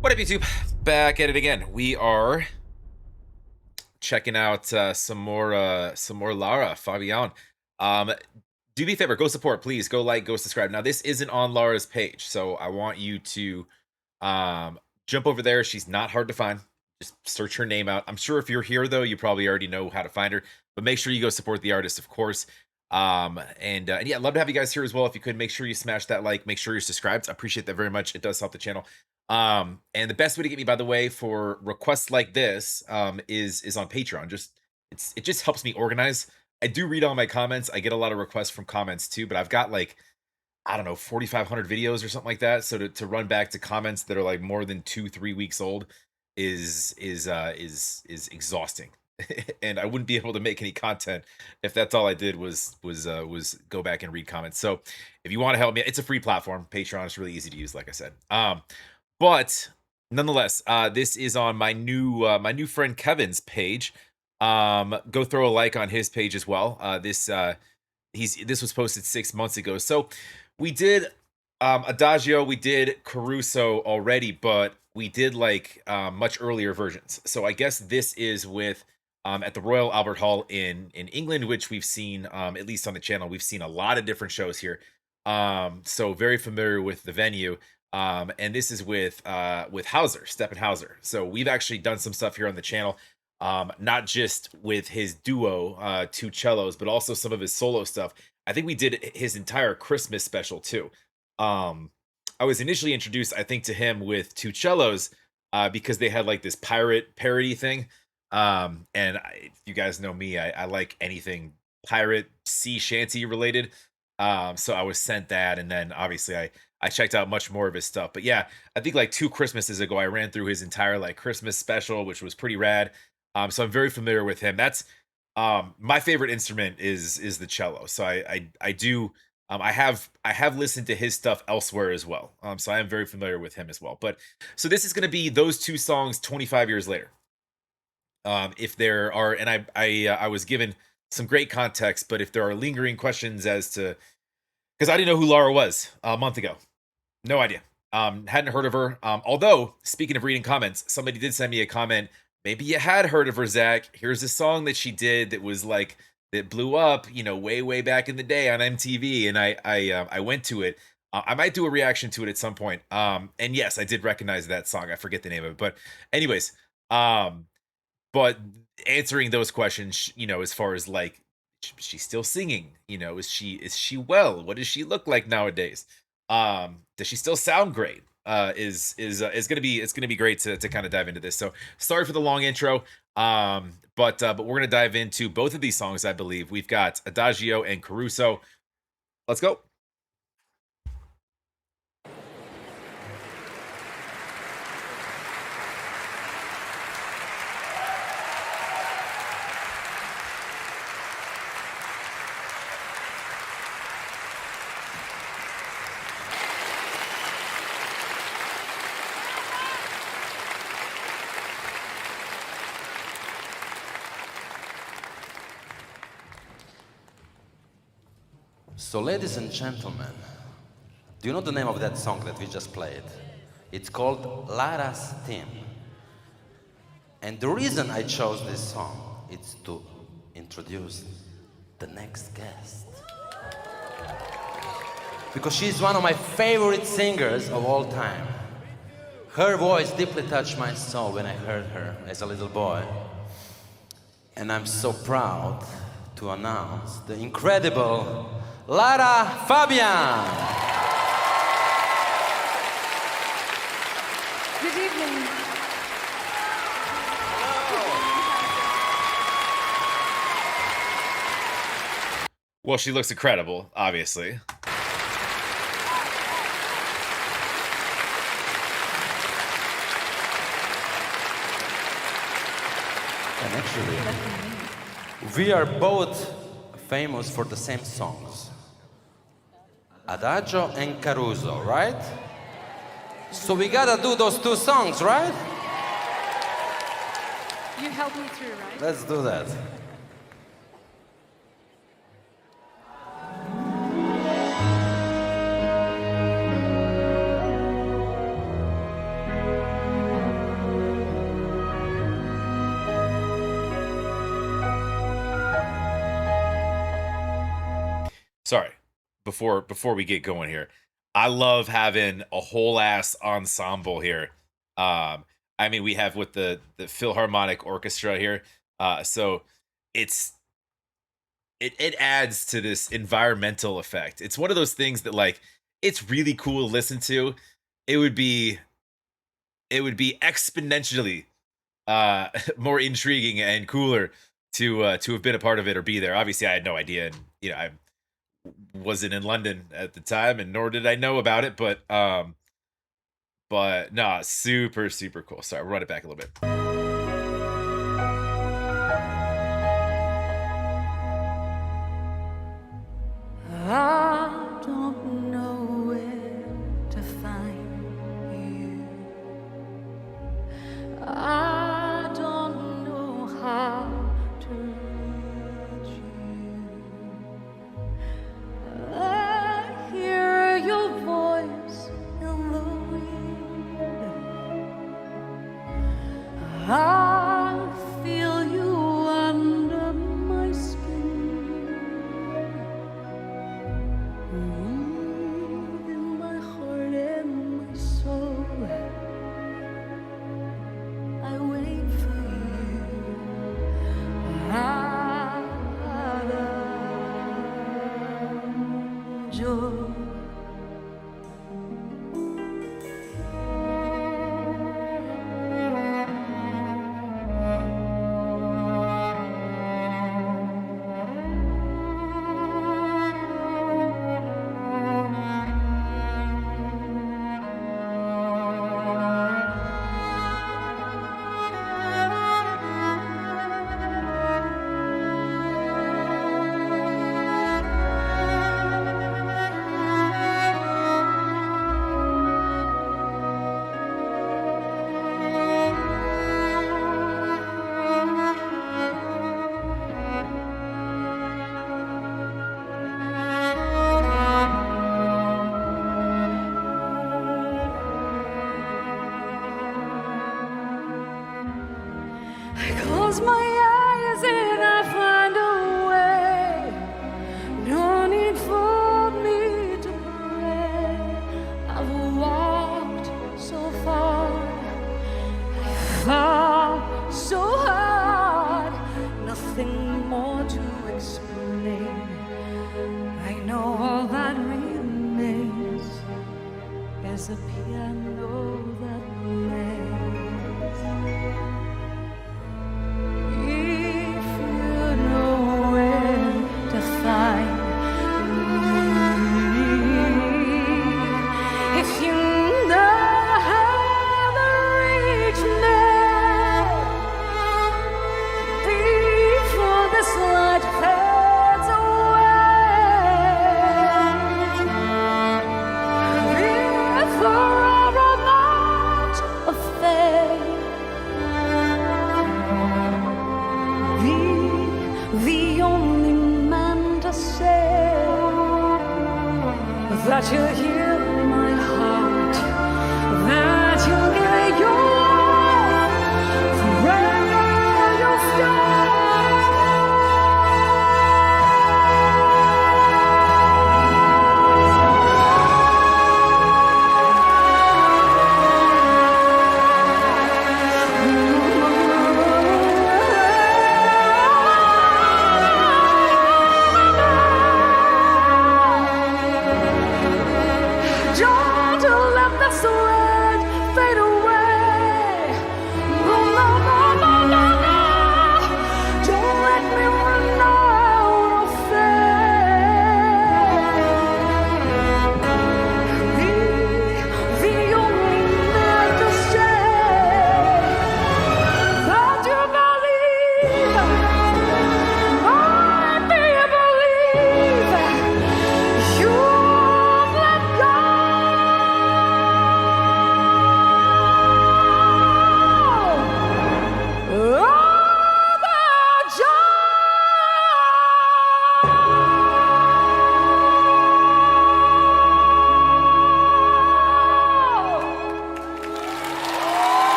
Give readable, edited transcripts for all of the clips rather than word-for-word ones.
What up, YouTube? Back at it again. We are checking out some more Lara Fabian. Do me a favor, go support, please. Go like, go subscribe. Now, this isn't on Lara's page, so I want you to jump over there. She's not hard to find. Just search her name out. I'm sure if you're here though, you probably already know how to find her. But make sure you go support the artist, of course. And yeah, I'd love to have you guys here as well. If you could, make sure you smash that like, make sure you're subscribed. I appreciate that very much. It does help the channel. And the best way to get me, by the way, for requests like this, is on Patreon. It just helps me organize. I do read all my comments. I get a lot of requests from comments too, but I've got like, I don't know, 4,500 videos or something like that. So to run back to comments that are like more than 2-3 weeks old is exhausting. And I wouldn't be able to make any content if that's all I did was go back and read comments. So if you want to help me, it's a free platform. Patreon is really easy to use, like I said. But nonetheless, this is on my new friend Kevin's page. Go throw a like on his page as well. This was posted 6 months ago. So we did Adagio, we did Caruso already, but we did like much earlier versions. So I guess this is with at the Royal Albert Hall in England, which we've seen at least on the channel. We've seen a lot of different shows here. So very familiar with the venue. And this is with HAUSER, HAUSER. So we've actually done some stuff here on the channel. Not just with his duo, two cellos, but also some of his solo stuff. I think we did his entire Christmas special too. I was initially introduced, I think, to him with two cellos, because they had like this pirate parody thing. If you guys know me, I like anything pirate sea shanty related. So I was sent that, and then obviously I checked out much more of his stuff. But yeah, I think like 2 Christmases ago, I ran through his entire like Christmas special, which was pretty rad. So I'm very familiar with him. That's my favorite instrument is the cello. So I do I have listened to his stuff elsewhere as well. So I am very familiar with him as well. But so this is going to be those two songs 25 years later. If there are, and I was given some great context, but if there are lingering questions as to, because I didn't know who Lara was a month ago, no idea. Hadn't heard of her. Although, speaking of reading comments, somebody did send me a comment. Maybe you had heard of her, Zach. Here's a song that she did that was like that blew up, way back in the day on MTV, and I went to it. I might do a reaction to it at some point. And yes, I did recognize that song. I forget the name of it, but anyways, but answering those questions, as far as like, she's still singing, is she well? What does she look like nowadays? Does she still sound great? Is gonna be, it's gonna be great to kind of dive into this. So sorry for the long intro. But we're gonna dive into both of these songs. I believe we've got Adagio and Caruso. Let's go. So, ladies and gentlemen, do you know the name of that song that we just played? It's called Lara's Theme. And the reason I chose this song is to introduce the next guest. Because she's one of my favorite singers of all time. Her voice deeply touched my soul when I heard her as a little boy. And I'm so proud to announce the incredible Lara Fabian. Good evening. Well, she looks incredible, obviously. And actually, we are both famous for the same songs. Adagio and Caruso, right? So we gotta do those two songs, right? You helped me through, right? Let's do that. before we get going here. I love having a whole ass ensemble here. I mean, we have with the Philharmonic Orchestra here. So it's it adds to this environmental effect. It's one of those things that like it's really cool to listen to. It would be exponentially more intriguing and cooler to have been a part of it or be there. Obviously, I had no idea, and I wasn't in London at the time, and nor did I know about it. But nah, super super cool. Sorry, we'll run it back a little bit. I don't know where to find you. I don't know how to reach you. I hear your voice in the wind. I feel you under my skin. In my heart and my soul, I wait for you. Adagio. I close my eyes and I find a way. No need for me to pray. I've walked so far, I fought so hard. Nothing more to explain. I know all that remains is a piano that plays.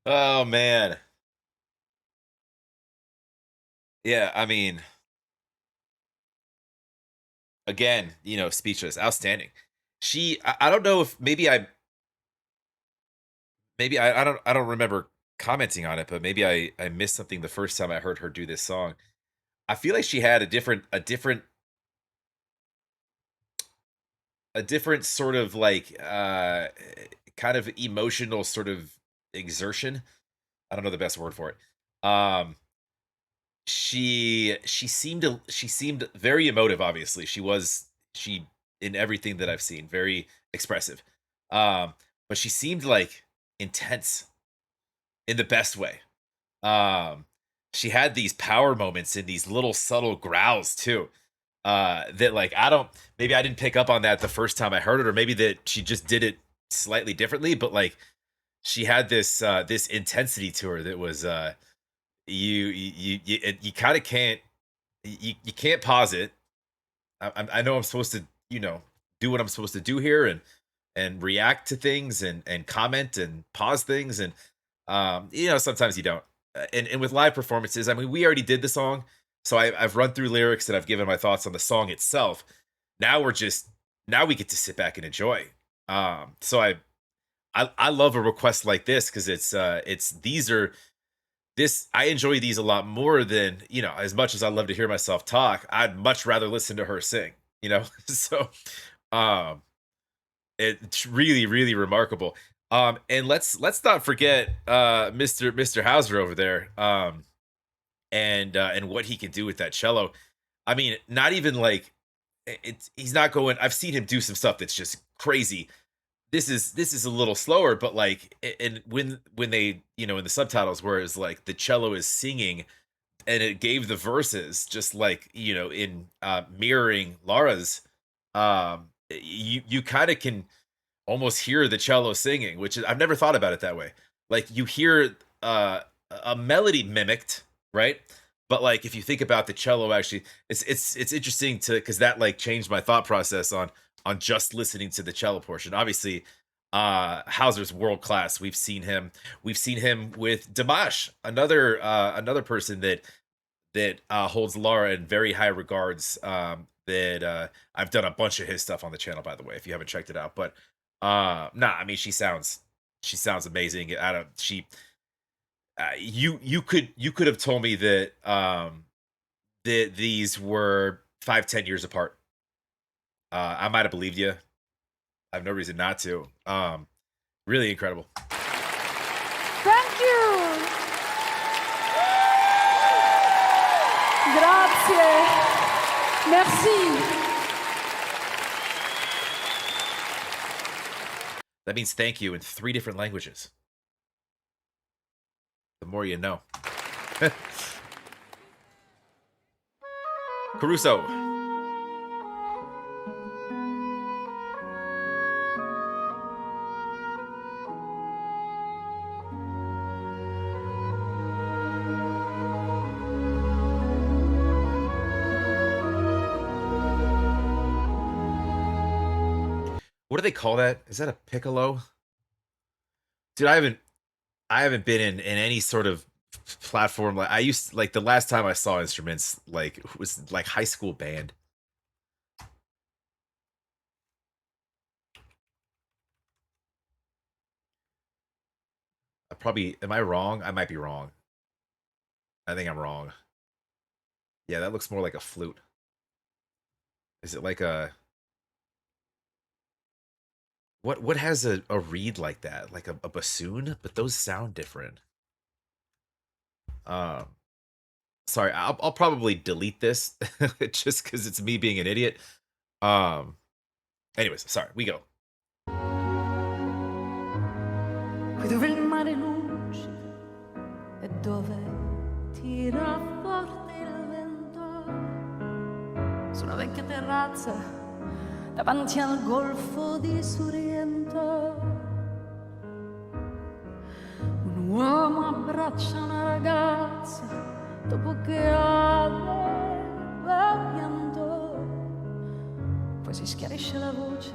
Oh man. Yeah, I mean, again, speechless, outstanding. I don't know if maybe I don't remember commenting on it, but maybe I missed something the first time I heard her do this song. I feel like she had a different sort of like kind of emotional sort of exertion. I don't know the best word for it. Um she seemed very emotive. Obviously she in everything that I've seen, very expressive. um but she seemed like intense in the best way. um she had these power moments and these little subtle growls too, that like I don't maybe I didn't pick up on that the first time I heard it, or maybe that she just did it slightly differently, but like she had this intensity to her that was you kind of can't you can't pause it. I know I'm supposed to, do what I'm supposed to do here, and react to things, and comment and pause things, and sometimes you don't. And with live performances, I mean, we already did the song, so I've run through lyrics and I've given my thoughts on the song itself. Now now we get to sit back and enjoy. So I love a request like this because it's these are this I enjoy these a lot more than, as much as I love to hear myself talk, I'd much rather listen to her sing, So, um, it's really, really remarkable. And let's not forget Mr. Hauser over there, and what he can do with that cello. I mean, not even like he's not going. I've seen him do some stuff that's just crazy. This is a little slower, but like and when they, in the subtitles where it's like the cello is singing and it gave the verses just like, in mirroring Lara's, you kind of can almost hear the cello singing, which is, I've never thought about it that way. Like you hear a melody mimicked, right? But like if you think about the cello, actually, it's interesting to because that like changed my thought process on just listening to the cello portion. Obviously, Hauser's world class. We've seen him with Dimash, another person that holds Lara in very high regards. That I've done a bunch of his stuff on the channel, by the way, if you haven't checked it out. But nah, I mean, she sounds amazing. I don't she you could have told me that these were 5-10 years apart. I might have believed you. I have no reason not to. Really incredible. Thank you. Grazie. Merci. That means thank you in 3 different languages. The more you know. Caruso. What do they call that? Is that a piccolo? Dude, I haven't been in any sort of platform. Like I used, like the last time I saw instruments like was like high school band. Am I wrong? I might be wrong. I think I'm wrong. Yeah, that looks more like a flute. Is it like what has a reed like that? Like a bassoon? But those sound different. Um Sorry, I'll probably delete this just because it's me being an idiot. Um Anyways, sorry, we go. Qui dove il mare luce e dove tira forte il vento, su una vecchia terrazza davanti al golfo di Sorrento, un uomo abbraccia una ragazza dopo che aveva pianto, poi si schiarisce la voce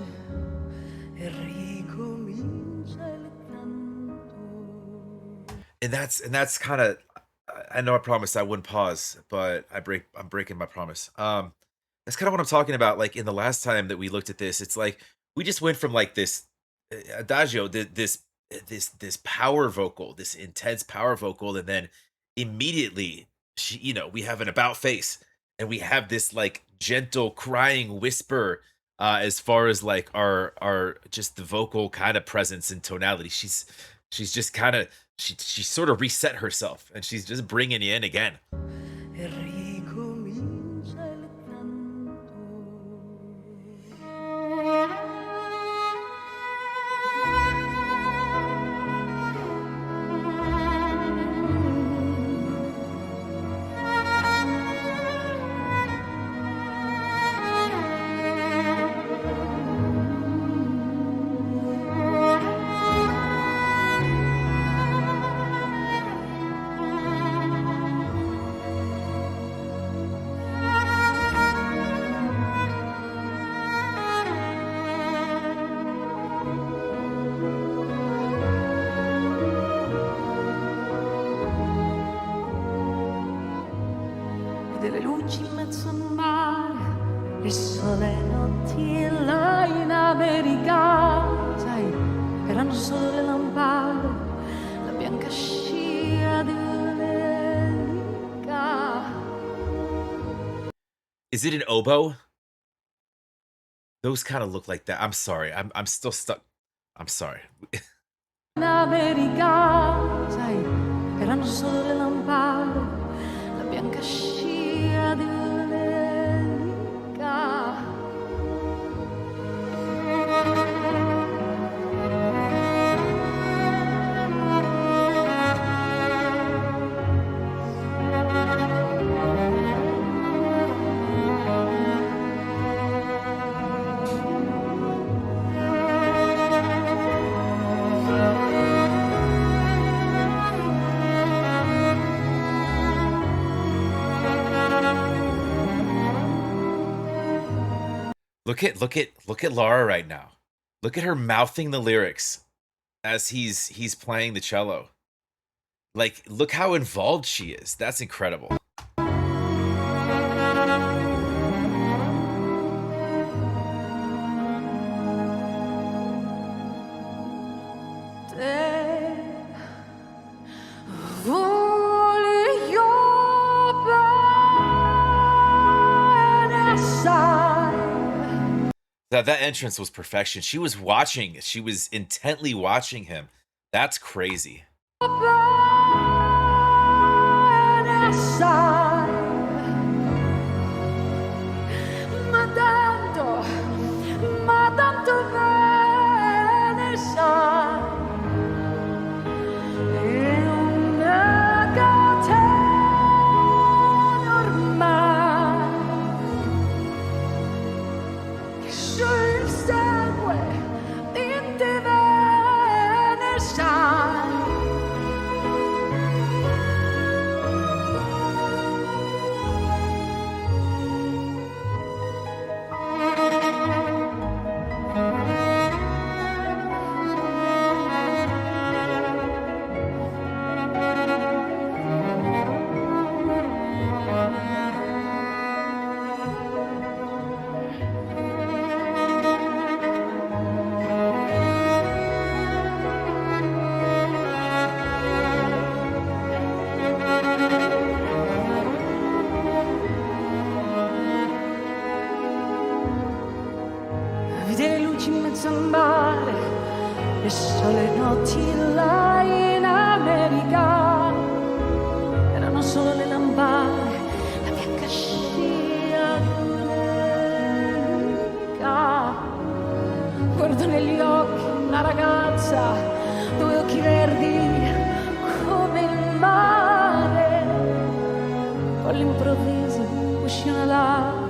e ricomincia il canto. and that's kind of, I know I promised I wouldn't pause, but I'm breaking my promise. That's kind of what I'm talking about. Like in the last time that we looked at this, it's like we just went from like this adagio, this power vocal, this intense power vocal, and then immediately we have an about face, and we have this like gentle crying whisper, as far as like our just the vocal kind of presence and tonality. She's just kind of she sort of reset herself, and she's just bringing you in again. e ricomincia il canto. Delle luci in mezzo al mare, il sole notti là in America, sai, erano solo le lampade, la bianca scia di un'elica. Is it an oboe? Those kind of look like that. I'm sorry. I'm still stuck. I'm sorry. In America, sai, erano solo le lampade, la bianca scia di un'elica. Look at Lara right now. Look at her mouthing the lyrics as he's playing the cello. Like, look how involved she is. That's incredible. Te voglio bene, sai. That entrance was perfection. She was watching. She was intently watching him. That's crazy. Bene, sai. Ma tanto bene, sai. In una catena ormai che sul sangue in te bene, sai. Vide le luci in mezzo al mare, le sole notti là in America, erano solo le lampade, la bianca scia di un'elica. Guardo negli occhi una ragazza, due occhi verdi come il mare, all'improvviso uscì una lama.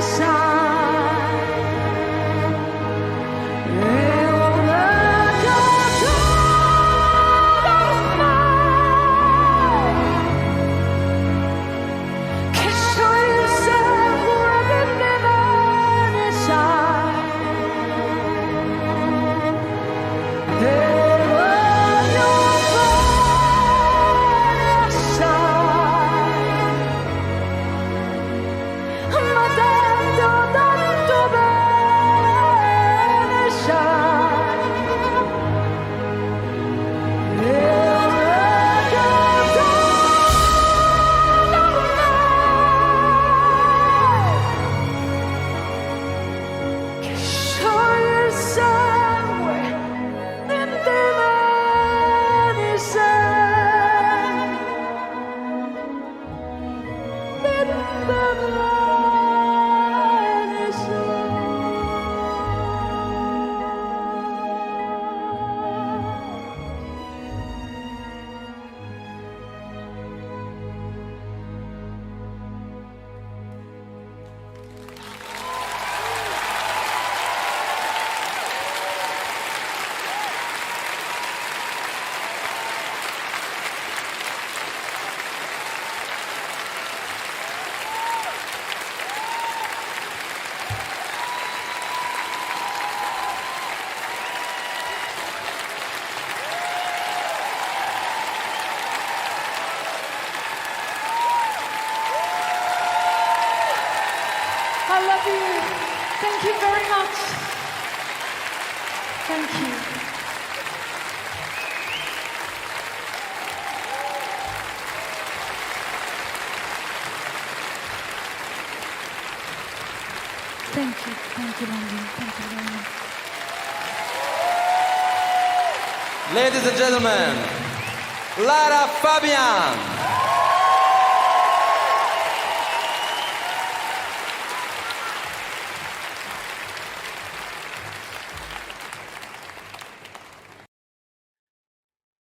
Sai I love you. Thank you very much. Thank you. Thank you. Thank you, London. Thank you very much. Ladies and gentlemen, Lara Fabian.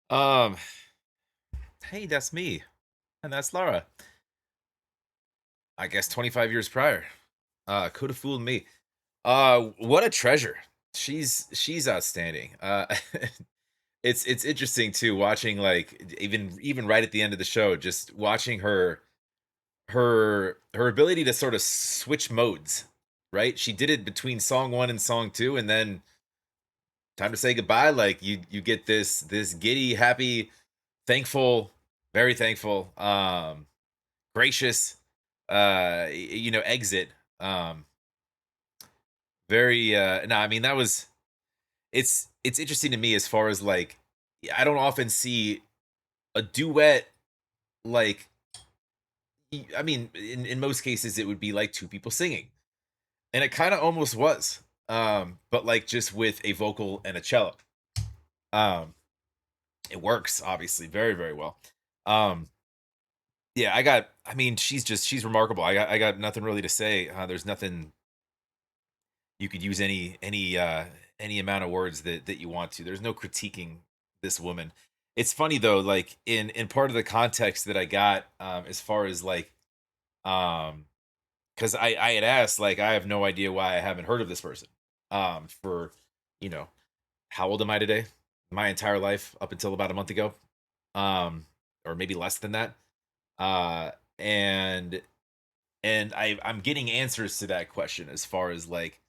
Um, hey, that's me, and that's Lara. I guess 25 years prior. Could have fooled me. What a treasure. She's outstanding. It's interesting too watching like even right at the end of the show, just watching her ability to sort of switch modes, right? She did it between song 1 and song 2, and then time to say goodbye. Like you get this giddy, happy, thankful, very thankful, gracious, exit. Um, very no, I mean that was it's interesting to me as far as like I don't often see a duet like I mean in most cases it would be like two people singing. And it kind of almost was. But like just with a vocal and a cello. Um it works obviously very very well. Um yeah, I mean she's remarkable. I got nothing really to say. There's nothing you could use any amount of words that you want to. There's no critiquing this woman. It's funny though, like in part of the context that I got as far as like um because I had asked like I have no idea why I haven't heard of this person. For you know, how old am I today? My entire life up until about a month ago. Or maybe less than that. Uh and I'm getting answers to that question as far as like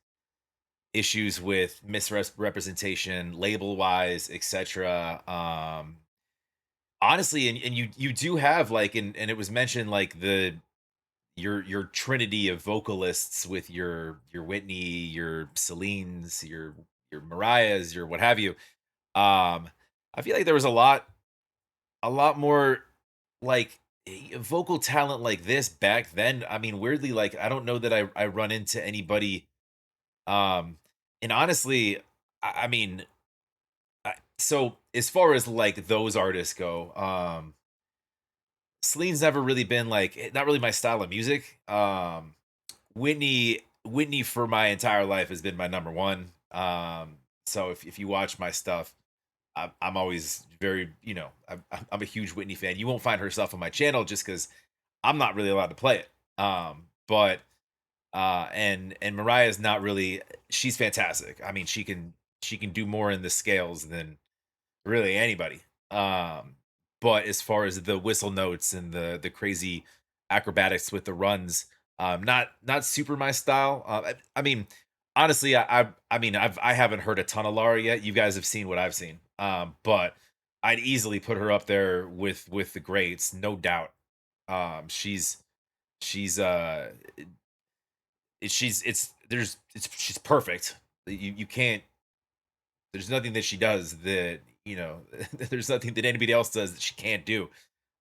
issues with misrepresentation, label wise, etc. Honestly, and you do have like and it was mentioned like the your trinity of vocalists with your Whitney, your Celine's, your Mariah's, your what have you. I feel like there was a lot more like vocal talent like this back then. I mean, weirdly, like I don't know that I run into anybody. Um, and honestly, I mean, so as far as like those artists go, Celine's never really been like not really my style of music. Whitney for my entire life has been my number one. So if you watch my stuff, I'm always very I'm a huge Whitney fan. You won't find her stuff on my channel just because I'm not really allowed to play it. But and Mariah's not really. She's fantastic. I mean, she can do more in the scales than really anybody. But as far as the whistle notes and the crazy acrobatics with the runs, not super my style. I mean, honestly, I mean, I haven't heard a ton of Laura yet. You guys have seen what I've seen. But I'd easily put her up there with the greats, no doubt. She's she's perfect. You can't there's nothing that she does that there's nothing that anybody else does that she can't do.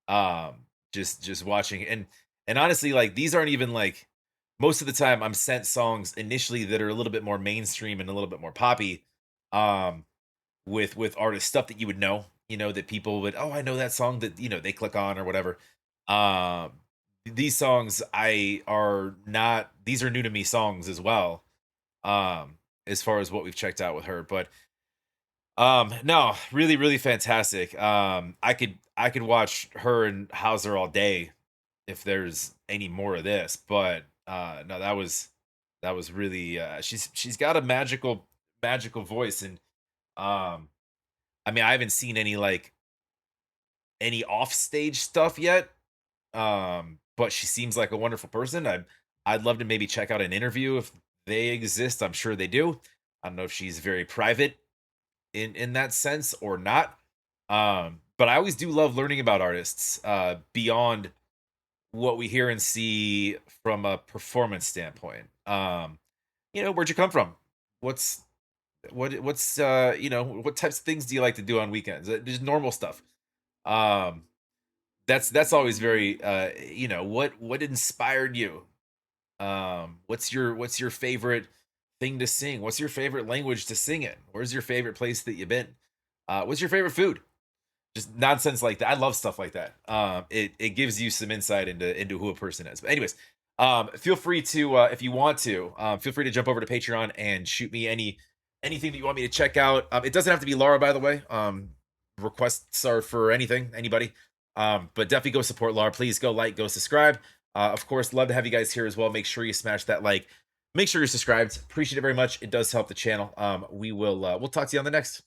um just watching and honestly like these aren't even like most of the time I'm sent songs initially that are a little bit more mainstream and a little bit more poppy, um with artist stuff that you would know, that people would, oh, I know that song that they click on or whatever. um these songs I are not these are new to me songs as well. As far as what we've checked out with her, but no, really, really fantastic. I could watch her and Hauser all day if there's any more of this, but no, that was really she's got a magical voice, and um I mean I haven't seen any offstage stuff yet. But she seems like a wonderful person. I'd love to maybe check out an interview if they exist. I'm sure they do. I don't know if she's very private in that sense or not. But I always do love learning about artists beyond what we hear and see from a performance standpoint. Where'd you come from? What's what types of things do you like to do on weekends? Just normal stuff. Um, that's always very what inspired you? What's your favorite thing to sing? What's your favorite language to sing in? Where's your favorite place that you've been? What's your favorite food? Just nonsense like that. I love stuff like that. It gives you some insight into who a person is. But anyways, feel free to if you want to, feel free to jump over to Patreon and shoot me anything that you want me to check out. It doesn't have to be Laura, by the way. Requests are for anybody. But definitely go support Laura. Please go like, go subscribe. Of course, love to have you guys here as well. Make sure you smash that like. Make sure you're subscribed. Appreciate it very much. It does help the channel. We'll talk to you on the next.